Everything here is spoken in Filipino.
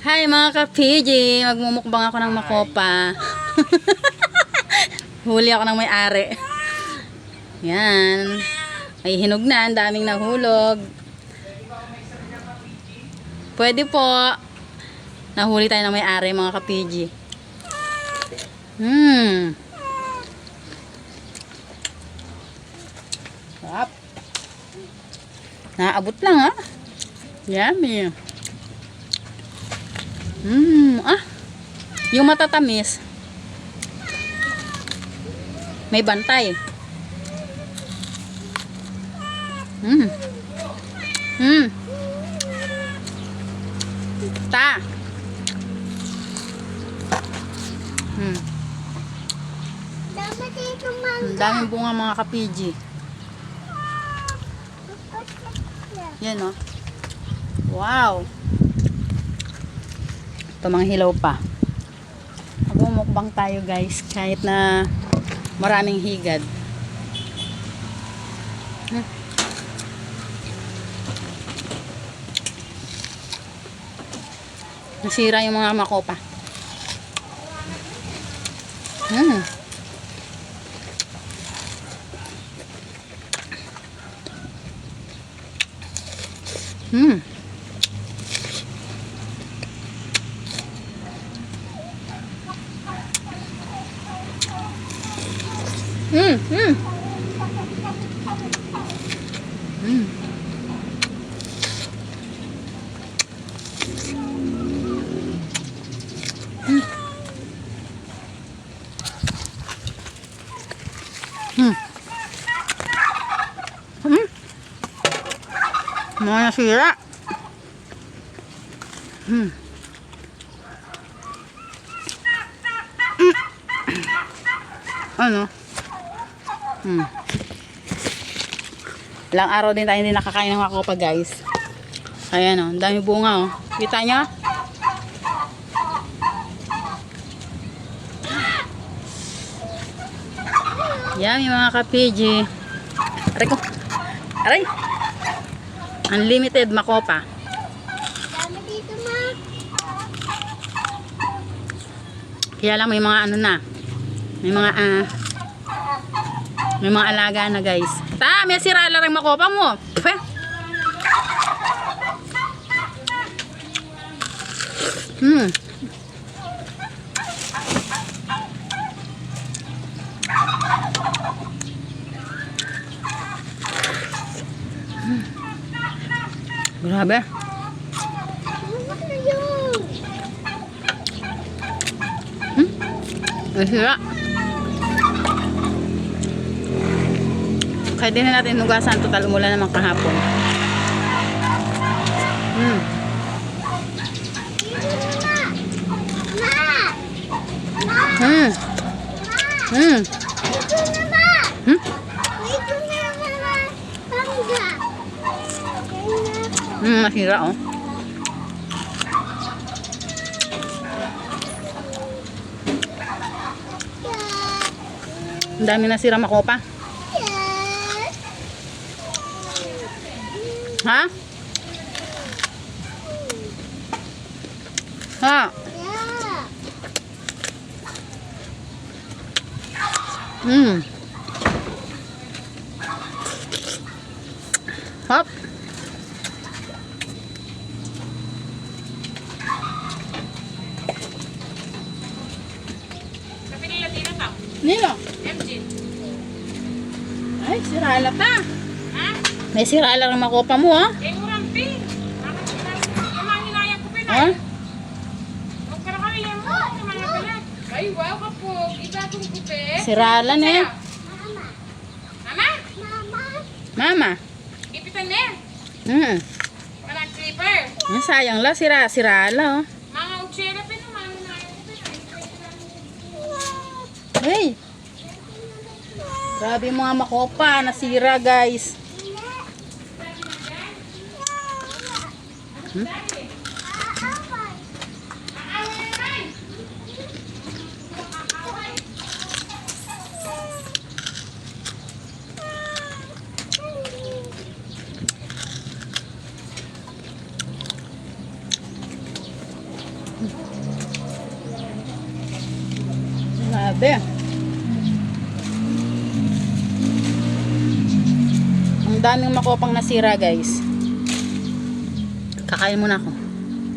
Hi mga ka-PG, magmumukbang ako ng makopa. Huli ako ng may-ari. Yan. May hinog na, ang daming nahulog. Pwede po. Nahuli tayo ng may-ari mga ka-PG. Sarap. Naabot lang ha. Yummy. Yung matatamis may bantay. Ta. Ang daming bunga mga ka-PG. Yan oh. Wow. Ito mga hilaw pa. Magmumukbang tayo guys kahit na maraming higad. Nasira yung mga makopa. Mga nasira. Ano? Ilang araw din tayo hindi nakakain ng makopa guys. Ayan o, ang dami bunga o. Kita nyo? Yan yung mga ka-PG. Aray ko. Aray! Unlimited makopa. Dami dito ma. Kaya lang may mga ano na. May mga alaga na guys. Ta, may sira lang ang makopa mo. Pwede. Grabe. Masira. Kaya din na natin nugasan. Total umulan naman kahapon. Masira oh. Ang dami nasira makopa. Ha? Ha? Hop. Nino? Ay, sirala pa. May sirala ng makopa mo, ha? Eh, urampi. Hinayang ko pinay. Ha? Huwag ka na kami yung mga palat. Ay, wow ka po. Iba itong kupe. Sirala na eh. Mama? Mama. Ipitan na. Parang clipper. Sayang la, sirala, oh. Mga utsela pa naman. Hinayang ko pinay. Hey! Grabe yung mga makopa, nasira guys. Grabe. Ang daming makopang nasira, guys. Kakain muna ako.